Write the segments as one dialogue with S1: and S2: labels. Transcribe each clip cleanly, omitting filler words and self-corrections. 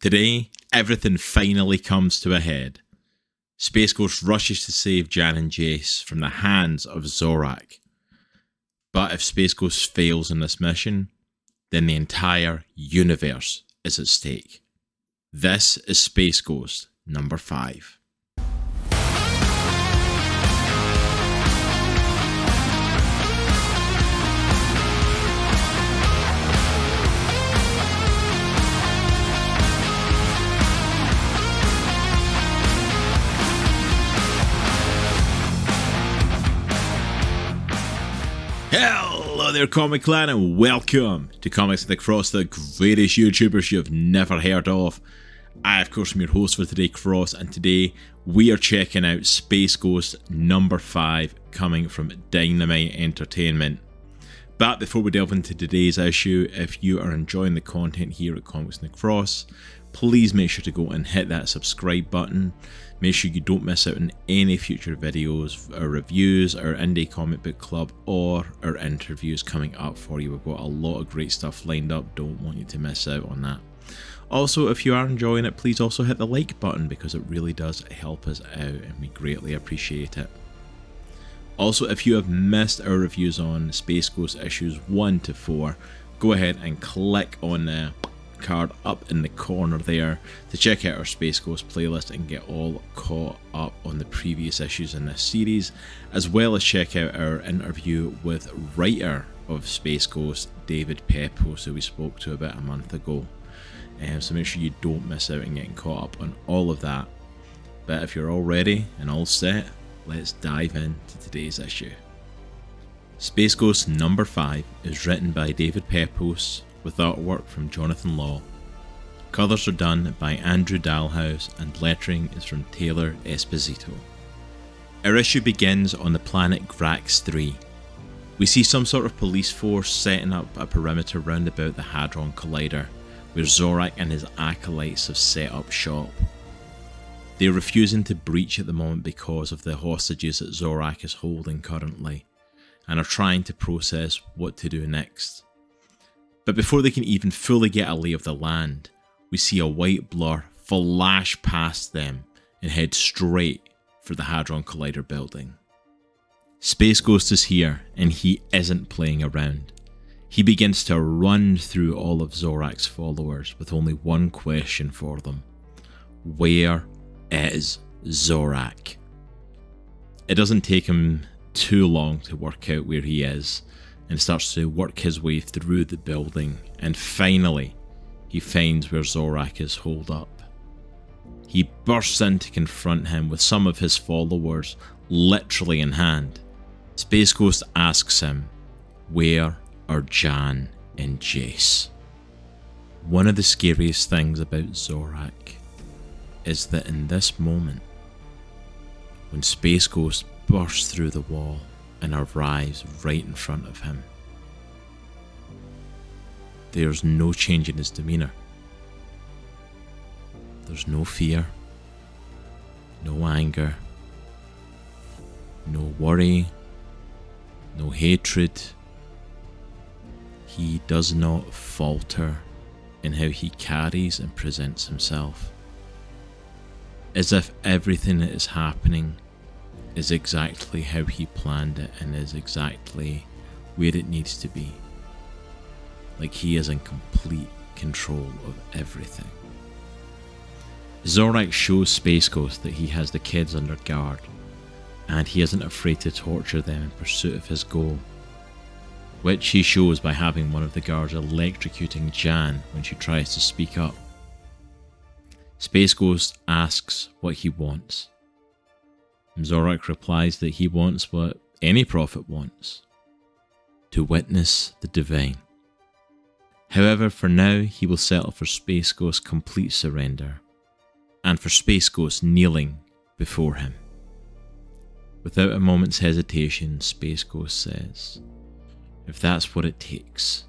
S1: Today, everything finally comes to a head. Space Ghost rushes to save Jan and Jace from the hands of Zorak. But if Space Ghost fails in this mission, then the entire universe is at stake. This is Space Ghost number 5. Hello there, Comic Clan, and welcome to Comics Across, the greatest YouTubers you've never heard of. I, of course, am your host for today, Cross, and today we are checking out Space Ghost number 5, coming from Dynamite Entertainment. But before we delve into today's issue, if you are enjoying the content here at Comics Across, please make sure to go and hit that subscribe button. Make sure you don't miss out on any future videos, or reviews, or indie comic book club, or our interviews coming up for you. We've got a lot of great stuff lined up. Don't want you to miss out on that. Also, if you are enjoying it, please also hit the like button, because it really does help us out and we greatly appreciate it. Also, if you have missed our reviews on Space Ghost issues 1 to 4, go ahead and click on the card up in the corner there to check out our Space Ghost playlist and get all caught up on the previous issues in this series, as well as check out our interview with writer of Space Ghost, David Pepose, who we spoke to about a month ago. So make sure you don't miss out on getting caught up on all of that. But if you're all ready and all set, let's dive into today's issue. Space Ghost number 5 is written by David Pepose, with artwork from Jonathan Law. Colours are done by Andrew Dalhouse, and lettering is from Taylor Esposito. Our issue begins on the planet Grax 3. We see some sort of police force setting up a perimeter round about the Hadron Collider, where Zorak and his acolytes have set up shop. They are refusing to breach at the moment because of the hostages that Zorak is holding currently, and are trying to process what to do next. But before they can even fully get a lay of the land, we see a white blur flash past them and head straight for the Hadron Collider building. Space Ghost is here, and he isn't playing around. He begins to run through all of Zorak's followers with only one question for them. Where is Zorak? It doesn't take him too long to work out where he is, and starts to work his way through the building, and finally he finds where Zorak is holed up. He bursts in to confront him with some of his followers literally in hand. Space Ghost asks him, where are Jan and Jace? One of the scariest things about Zorak is that in this moment, when Space Ghost bursts through the wall and arrives right in front of him, there's no change in his demeanour. There's no fear, no anger, no worry, no hatred. He does not falter in how he carries and presents himself, as if everything that is happening is exactly how he planned it and is exactly where it needs to be. Like he is in complete control of everything. Zorak shows Space Ghost that he has the kids under guard, and he isn't afraid to torture them in pursuit of his goal, which he shows by having one of the guards electrocuting Jan when she tries to speak up. Space Ghost asks what he wants. Zorak replies that he wants what any prophet wants: to witness the divine. However, for now, he will settle for Space Ghost's complete surrender, and for Space Ghost kneeling before him. Without a moment's hesitation, Space Ghost says, if that's what it takes,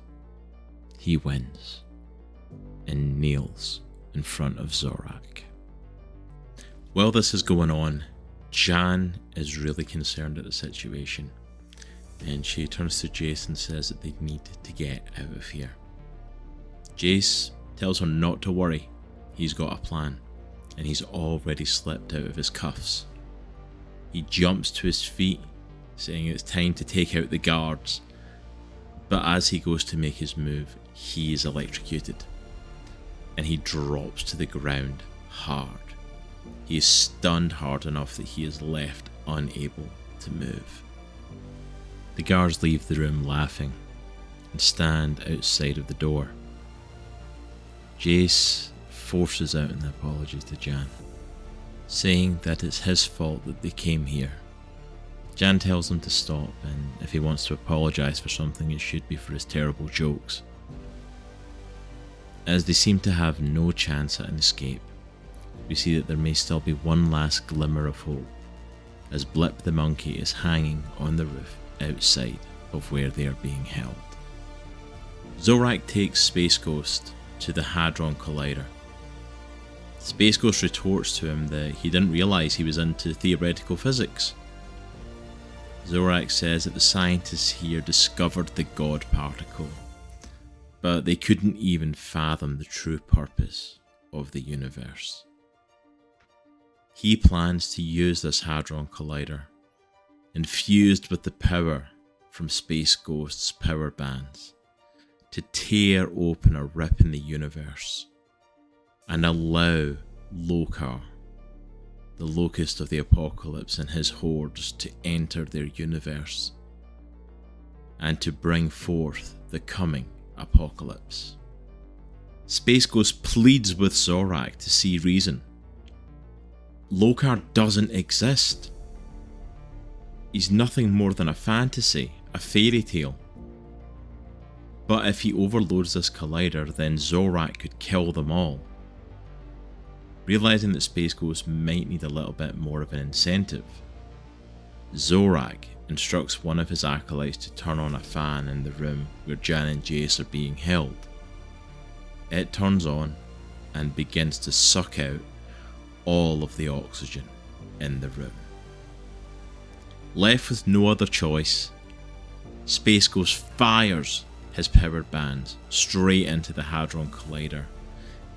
S1: he wins, and kneels in front of Zorak. While this is going on, Jan is really concerned at the situation, and she turns to Jace and says that they need to get out of here. Jace tells her not to worry, he's got a plan, and he's already slipped out of his cuffs. He jumps to his feet, saying it's time to take out the guards, but as he goes to make his move, he is electrocuted, and he drops to the ground hard. He is stunned hard enough that he is left unable to move. The guards leave the room laughing and stand outside of the door. Jace forces out an apology to Jan, saying that it's his fault that they came here. Jan tells him to stop, and if he wants to apologise for something, it should be for his terrible jokes. As they seem to have no chance at an escape, we see that there may still be one last glimmer of hope, as Blip the monkey is hanging on the roof outside of where they are being held. Zorak takes Space Ghost to the Hadron Collider. Space Ghost retorts to him that he didn't realise he was into theoretical physics. Zorak says that the scientists here discovered the God particle, but they couldn't even fathom the true purpose of the universe. He plans to use this Hadron Collider, infused with the power from Space Ghost's power bands, to tear open a rip in the universe and allow Lokar, the locust of the apocalypse, and his hordes to enter their universe and to bring forth the coming apocalypse. Space Ghost pleads with Zorak to see reason. Lokar doesn't exist. He's nothing more than a fantasy, a fairy tale. But if he overloads this collider, then Zorak could kill them all. Realising that Space Ghost might need a little bit more of an incentive, Zorak instructs one of his acolytes to turn on a fan in the room where Jan and Jace are being held. It turns on and begins to suck out all of the oxygen in the room. Left with no other choice, Space Ghost fires his powered bands straight into the Hadron Collider,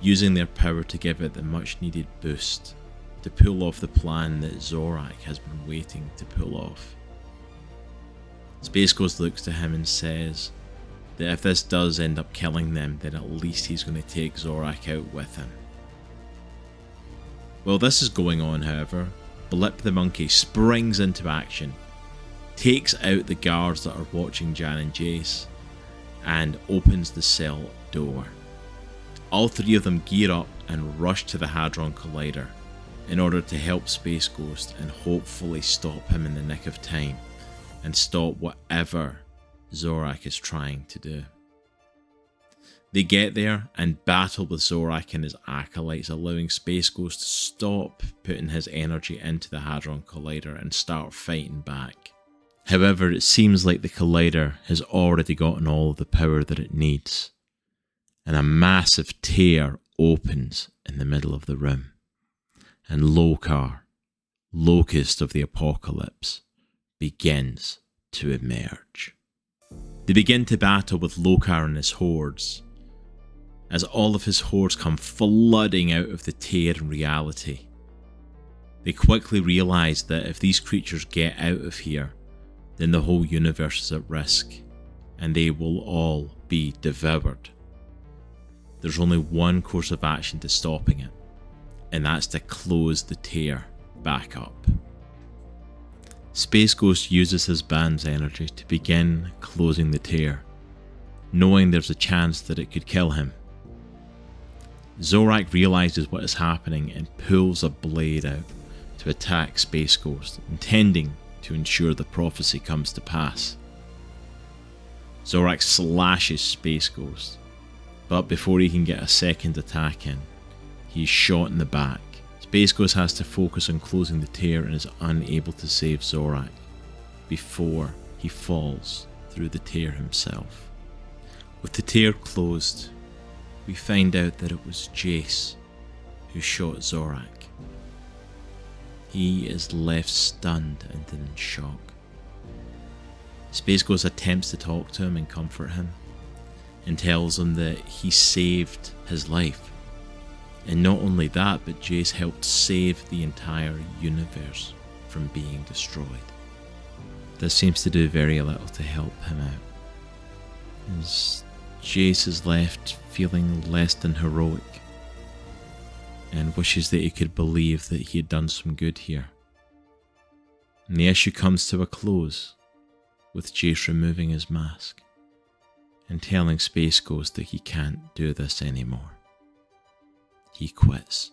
S1: using their power to give it the much needed boost to pull off the plan that Zorak has been waiting to pull off. Space Ghost looks to him and says that if this does end up killing them, then at least he's going to take Zorak out with him. While this is going on, however, Blip the monkey springs into action, takes out the guards that are watching Jan and Jace, and opens the cell door. All three of them gear up and rush to the Hadron Collider in order to help Space Ghost and hopefully stop him in the nick of time and stop whatever Zorak is trying to do. They get there and battle with Zorak and his acolytes, allowing Space Ghost to stop putting his energy into the Hadron Collider and start fighting back. However, it seems like the Collider has already gotten all of the power that it needs, and a massive tear opens in the middle of the room, and Lokar, locust of the apocalypse, begins to emerge. They begin to battle with Lokar and his hordes, as all of his hordes come flooding out of the tear in reality. They quickly realise that if these creatures get out of here, then the whole universe is at risk, and they will all be devoured. There's only one course of action to stopping it, and that's to close the tear back up. Space Ghost uses his band's energy to begin closing the tear, knowing there's a chance that it could kill him. Zorak realises what is happening and pulls a blade out to attack Space Ghost, intending to ensure the prophecy comes to pass. Zorak slashes Space Ghost, but before he can get a second attack in, he is shot in the back. Space Ghost has to focus on closing the tear and is unable to save Zorak before he falls through the tear himself. With the tear closed, we find out that it was Jace who shot Zorak. He is left stunned and in shock. Space Ghost attempts to talk to him and comfort him, and tells him that he saved his life. And not only that, but Jace helped save the entire universe from being destroyed. This seems to do very little to help him out, as Jace is left feeling less than heroic and wishes that he could believe that he had done some good here. And the issue comes to a close with Jace removing his mask and telling Space Ghost that he can't do this anymore. He quits.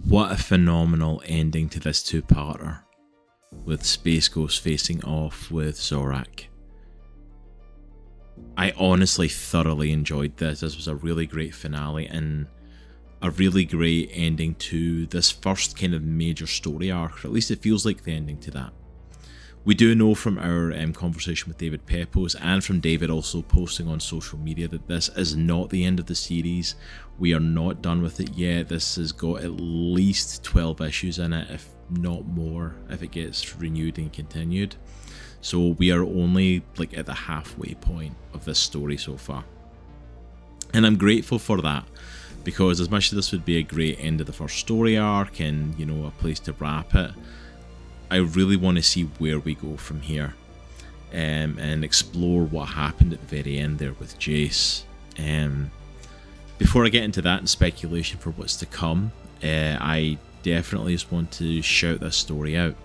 S1: What a phenomenal ending to this two-parter, with Space Ghost facing off with Zorak. I honestly thoroughly enjoyed this. This was a really great finale and a really great ending to this first kind of major story arc, or at least it feels like the ending to that. We do know from our conversation with David Pepose and from David also posting on social media that this is not the end of the series. We are not done with it yet. This has got at least 12 issues in it, if not more, if it gets renewed and continued. So we are only like at the halfway point of this story so far. And I'm grateful for that, because as much as this would be a great end of the first story arc and, you know, a place to wrap it, I really want to see where we go from here, and explore what happened at the very end there with Jace. Before I get into that and speculation for what's to come, I definitely just want to shout this story out.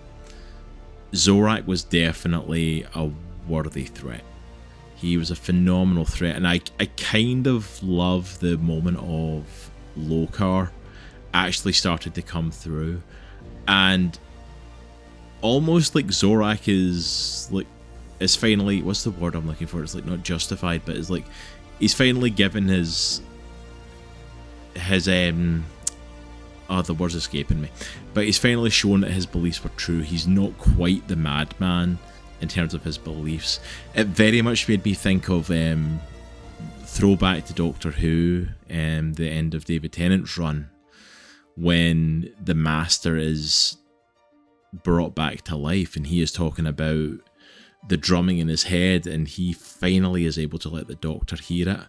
S1: Zorak was definitely a worthy threat. He was a phenomenal threat, and I kind of love the moment of Lokar actually started to come through, and almost like Zorak is finally, what's the word I'm looking for? It's like not justified, but it's like he's finally given his the word's escaping me, but he's finally shown that his beliefs were true. He's not quite the madman in terms of his beliefs. It very much made me think of throwback to Doctor Who, the end of David Tennant's run, when the Master is brought back to life and he is talking about the drumming in his head, and he finally is able to let the Doctor hear it.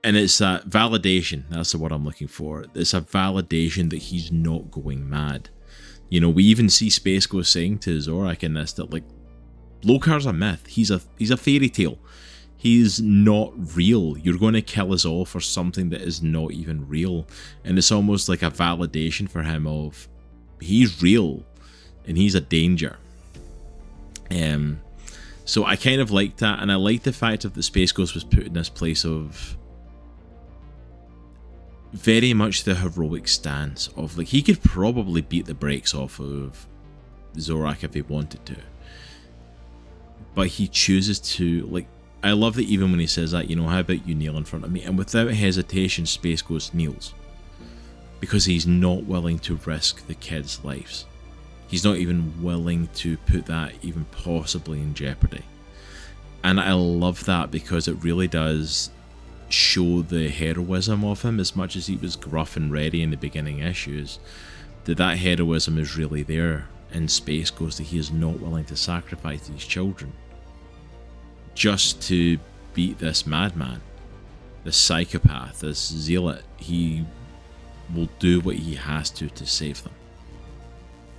S1: And it's that validation, that's the word I'm looking for. It's a validation that he's not going mad. You know, we even see Space Ghost saying to Zorak in this that, like, Lokar's a myth. He's a fairy tale. He's not real. You're going to kill us all for something that is not even real. And it's almost like a validation for him of, he's real and he's a danger. So I kind of liked that, and I liked the fact that the Space Ghost was put in this place of very much the heroic stance of, like, he could probably beat the brakes off of Zorak if he wanted to, but he chooses to, like, I love that even when he says that, you know, how about you kneel in front of me, and without hesitation Space Ghost kneels, because he's not willing to risk the kids' lives. He's not even willing to put that even possibly in jeopardy. And I love that, because it really does show the heroism of him. As much as he was gruff and ready in the beginning issues, that heroism is really there in Space Ghost, that he is not willing to sacrifice these children just to beat this madman, this psychopath, this zealot. He will do what he has to save them,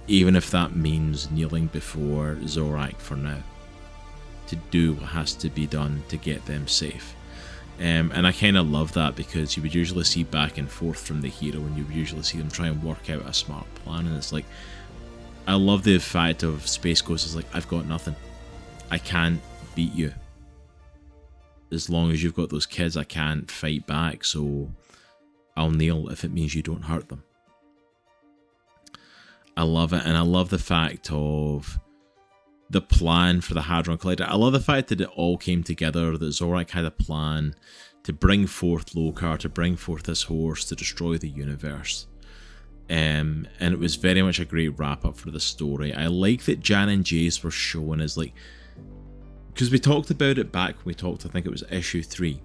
S1: even if that means kneeling before Zorak for now, to do what has to be done to get them safe. And I kind of love that, because you would usually see back and forth from the hero, and you would usually see them try and work out a smart plan, and it's like, I love the fact of Space Ghost is like, I've got nothing, I can't beat you. As long as you've got those kids, I can't fight back, so I'll kneel if it means you don't hurt them. I love it, and I love the fact of the plan for the Hadron Collider. I love the fact that it all came together, that Zorak had a plan to bring forth Lokar, to bring forth this horse, to destroy the universe. And it was very much a great wrap up for the story. I like that Jan and Jace were shown as, like, because we talked about it back when we talked, I think it was issue 3,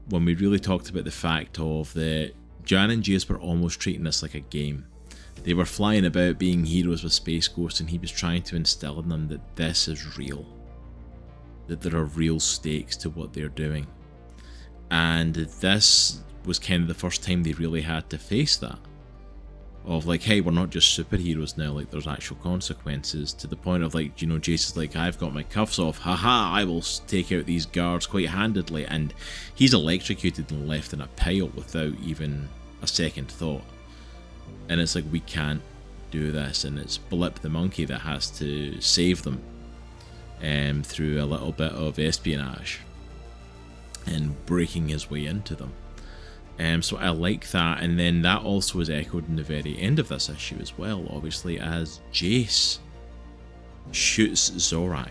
S1: when we really talked about the fact of that Jan and Jace were almost treating this like a game. They were flying about being heroes with Space Ghost, and he was trying to instill in them that this is real, that there are real stakes to what they're doing. And this was kind of the first time they really had to face that. Of like, hey, we're not just superheroes now, like there's actual consequences, to the point of like, you know, Jace is like, I've got my cuffs off, haha, I will take out these guards quite handedly, and he's electrocuted and left in a pile without even a second thought. And it's like, we can't do this, and it's Blip the monkey that has to save them through a little bit of espionage and breaking his way into them. So I like that, and then that also is echoed in the very end of this issue as well, obviously, as Jace shoots Zorak.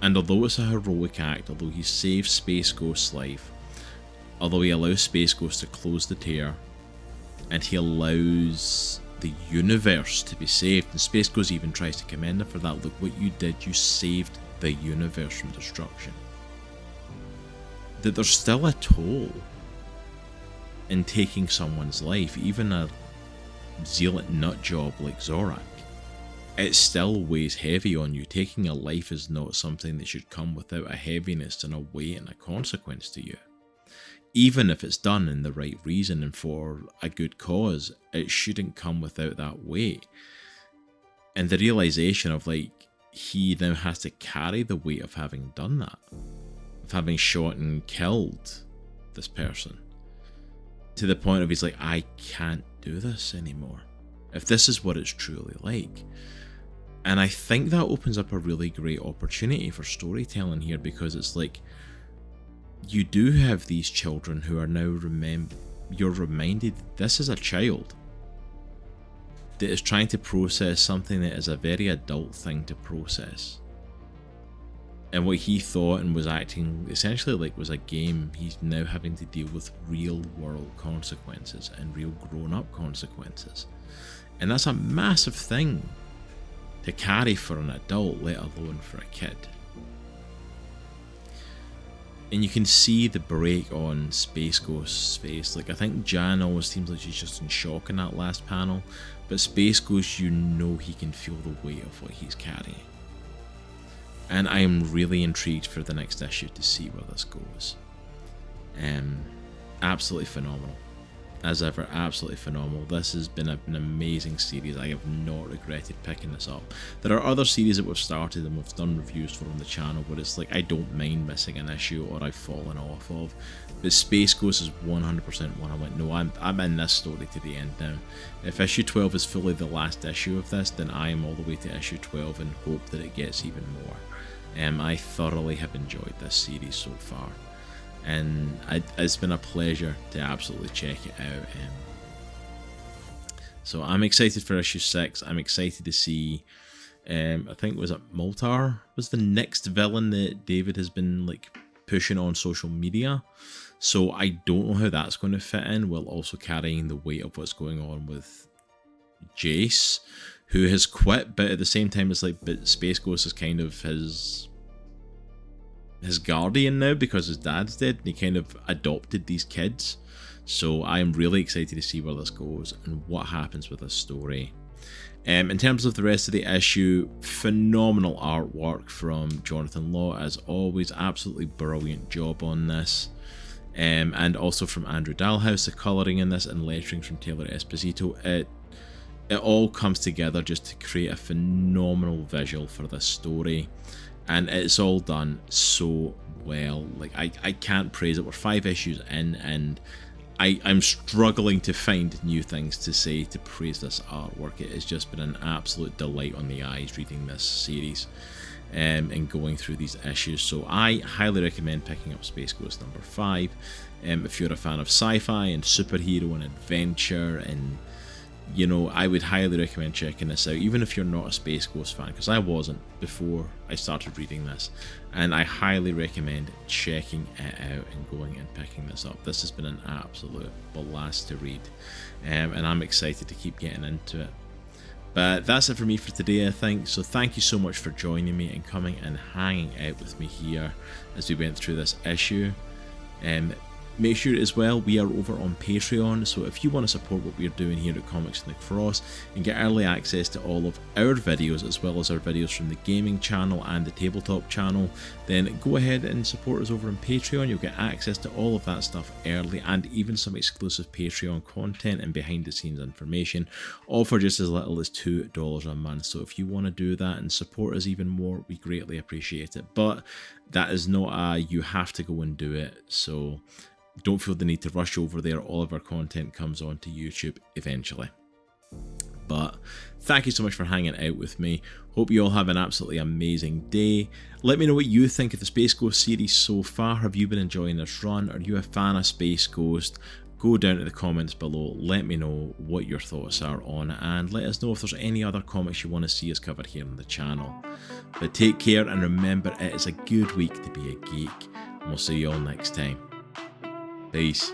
S1: And although it's a heroic act, although he saves Space Ghost's life, although he allows Space Ghost to close the tear, and he allows the universe to be saved, and Space Ghost even tries to commend him for that. Look what you did, you saved the universe from destruction. That there's still a toll in taking someone's life, even a zealot nutjob like Zorak. It still weighs heavy on you. Taking a life is not something that should come without a heaviness and a weight and a consequence to you. Even if it's done in the right reason and for a good cause, it shouldn't come without that weight. And the realization of like, he now has to carry the weight of having done that, of having shot and killed this person, to the point of he's like, I can't do this anymore, if this is what it's truly like. And I think that opens up a really great opportunity for storytelling here, because it's like, you do have these children who are now you're reminded this is a child that is trying to process something that is a very adult thing to process. And what he thought and was acting essentially like was a game, he's now having to deal with real world consequences and real grown up consequences. And that's a massive thing to carry for an adult, let alone for a kid. And you can see the break on Space Ghost's face. Like, I think Jan always seems like she's just in shock in that last panel, but Space Ghost, you know he can feel the weight of what he's carrying. And I am really intrigued for the next issue to see where this goes. Absolutely phenomenal. As ever, absolutely phenomenal. This has been an amazing series. I have not regretted picking this up. There are other series that we've started and we've done reviews for on the channel where it's like, I don't mind missing an issue or I've fallen off of. But Space Ghost is 100% one I went, no, I'm in this story to the end now. If issue 12 is fully the last issue of this, then I am all the way to issue 12 and hope that it gets even more. I thoroughly have enjoyed this series so far, and it's been a pleasure to absolutely check it out. So I'm excited for issue 6. I'm excited to see, I think, was it Moltar was the next villain that David has been like pushing on social media. So I don't know how that's going to fit in, while also carrying the weight of what's going on with Jace, who has quit, but at the same time it's like, but Space Ghost is kind of his guardian now because his dad's dead, and he kind of adopted these kids. So I'm really excited to see where this goes and what happens with this story. In terms of the rest of the issue, phenomenal artwork from Jonathan Law as always, absolutely brilliant job on this. And also from Andrew Dalhouse, the colouring in this, and lettering from Taylor Esposito. It all comes together just to create a phenomenal visual for this story, and it's all done so well. Like, I can't praise it. We're 5 issues in, and I'm struggling to find new things to say to praise this artwork. It has just been an absolute delight on the eyes reading this series and going through these issues. So I highly recommend picking up Space Ghost number 5 if you're a fan of sci-fi and superhero and adventure, and you know, I would highly recommend checking this out, even if you're not a Space Ghost fan, because I wasn't before I started reading this, and I highly recommend checking it out and going and picking this up. This has been an absolute blast to read, and I'm excited to keep getting into it. But that's it for me for today, I think. So thank you so much for joining me and coming and hanging out with me here as we went through this issue. Make sure as well, we are over on Patreon, so if you want to support what we're doing here at Comics in the Cross and get early access to all of our videos as well as our videos from the gaming channel and the tabletop channel, then go ahead and support us over on Patreon. You'll get access to all of that stuff early and even some exclusive Patreon content and behind the scenes information, all for just as little as $2 a month. So if you want to do that and support us even more, we greatly appreciate it. But that is not a you have to go and do it, so don't feel the need to rush over there. All of our content comes onto YouTube eventually. But thank you so much for hanging out with me. Hope you all have an absolutely amazing day. Let me know what you think of the Space Ghost series so far. Have you been enjoying this run? Are you a fan of Space Ghost? Go down to the comments below. Let me know what your thoughts are on it, and let us know if there's any other comics you want to see us cover here on the channel. But take care, and remember, it is a good week to be a geek. And we'll see you all next time. Peace.